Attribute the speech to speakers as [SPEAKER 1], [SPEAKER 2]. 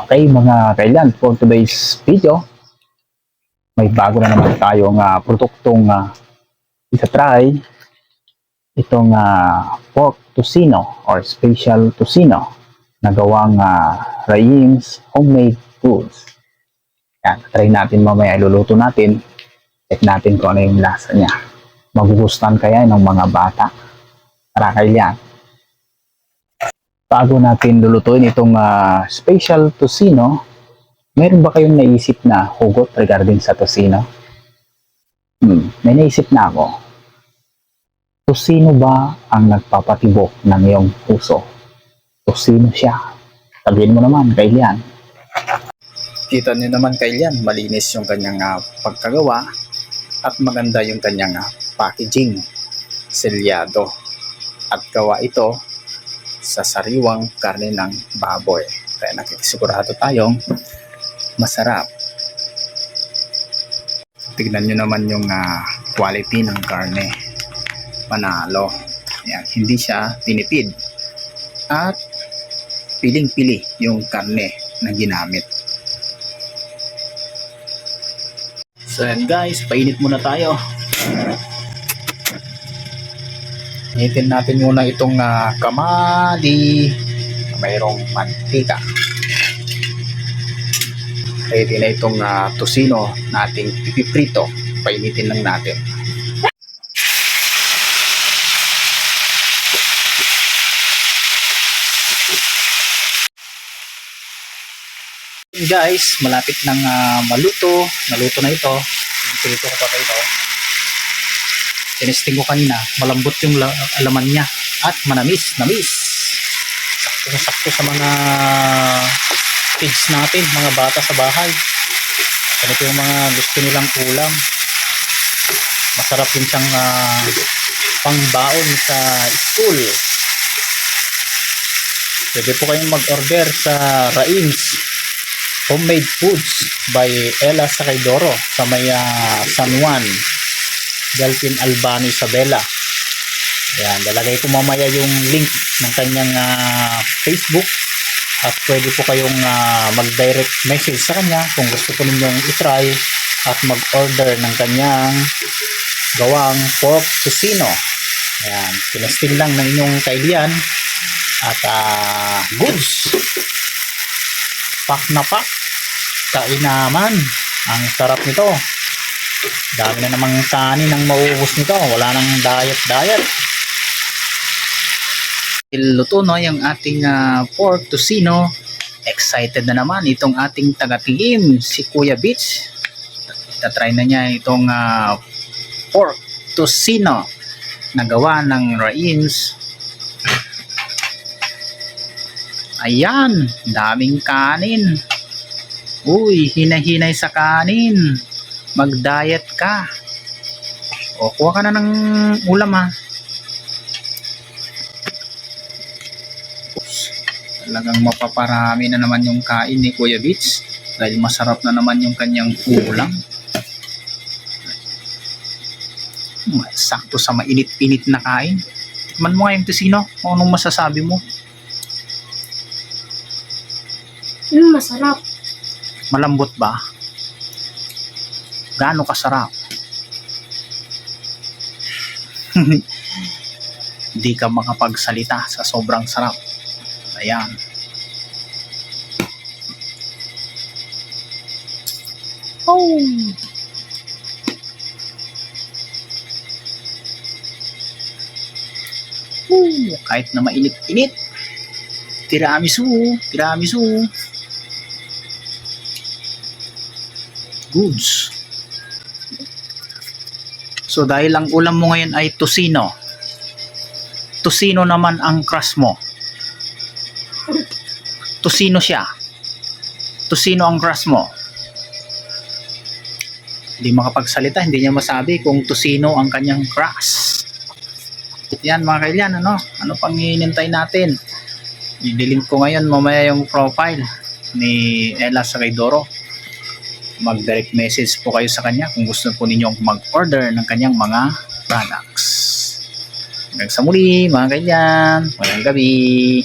[SPEAKER 1] Okay mga kailan, for today's video, may bago na naman tayong produktong isa-try. Itong pork tocino or special tocino na gawang Raim's homemade foods. Yan, try natin mamaya, iluluto natin. Check natin kung ano yung lasa niya. Magugustuhan kaya ng mga bata. Tara kailan. Bago natin lulutuin itong special tocino, meron ba kayong naisip na hugot regarding sa tocino? May naisip na ako. Tocino ba ang nagpapatibok ng iyong puso? Tocino siya. Sabihin mo naman, kailan. Kita niyo naman kailan, malinis yung kanyang pagkagawa at maganda yung kanyang packaging. Selyado. At gawa ito sa sariwang karne ng baboy. Kaya nakikisigurado tayong masarap. Tignan nyo naman yung quality ng karne. Panalo. Yan, hindi siya tinipid. At piling-pili yung karne na ginamit. So yan guys, painit muna tayo. Initin natin muna itong kamali na mayroong mantika. Ready na itong tocino na ating pipiprito. Painitin lang natin. Guys, malapit nang maluto. Naluto na ito. Pipiprito ko pa ito. Tinesting ko kanina, malambot yung laman niya at manamis. Sakto sa mga kids natin, mga bata sa bahay. Ganito yung mga gusto nilang ulam. Masarap din siyang pangbaon sa school. Pwede po kayong mag-order sa Raim's Homemade Foods by Ella Sacaidoro sa may San Juan, Delphin Albano, Isabela. Ayan, lalagay ko mamaya yung link ng kanyang Facebook at pwede po kayong mag-direct message sa kanya kung gusto po ninyong itry at mag-order ng kanyang gawang pork tocino. Ayan, pinasting lang ng inyong kaibigan at goods. Pak na pak. Kain naman. Ang sarap nito. Dami na namang kanin ang mauubos nito. Wala nang diet. Iluto no yung ating pork tocino. Excited na naman itong ating taga-tigim, si Kuya Beach. Tatry na niya itong pork tocino na gawa ng Raim's. Ayan, daming kanin. Uy, hinahinay sa kanin. Mag-diet ka. O, kuha ka na ng ulam Talagang mapaparami na naman yung kain ni Kuya Beach. Dahil masarap na naman yung kanyang ulam. Sakto sa mainit-init na kain. Tikman mo nga yung tocino. Kung anong masasabi mo?
[SPEAKER 2] Masarap.
[SPEAKER 1] Malambot ba? Gaano kasarap? Hindi ka makapagsalita sa sobrang sarap. Ayan. Oh. Kahit na mainit-init. Tiramisu. Goods. So dahil ang ulam mo ngayon ay tocino. Tocino naman ang crust mo. Tocino siya. Tocino ang crust mo. Hindi makapagsalita, hindi niya masabi kung tocino ang kanyang crust. Yan mga kailan, ano pang hinintay natin? I-delink ko ngayon mamaya yung profile ni Ella Sacaidoro. Mag-direct message po kayo sa kanya kung gusto po ninyong mag-order ng kanyang mga products. Hanggang sa muli mga kaibigan, magandang gabi.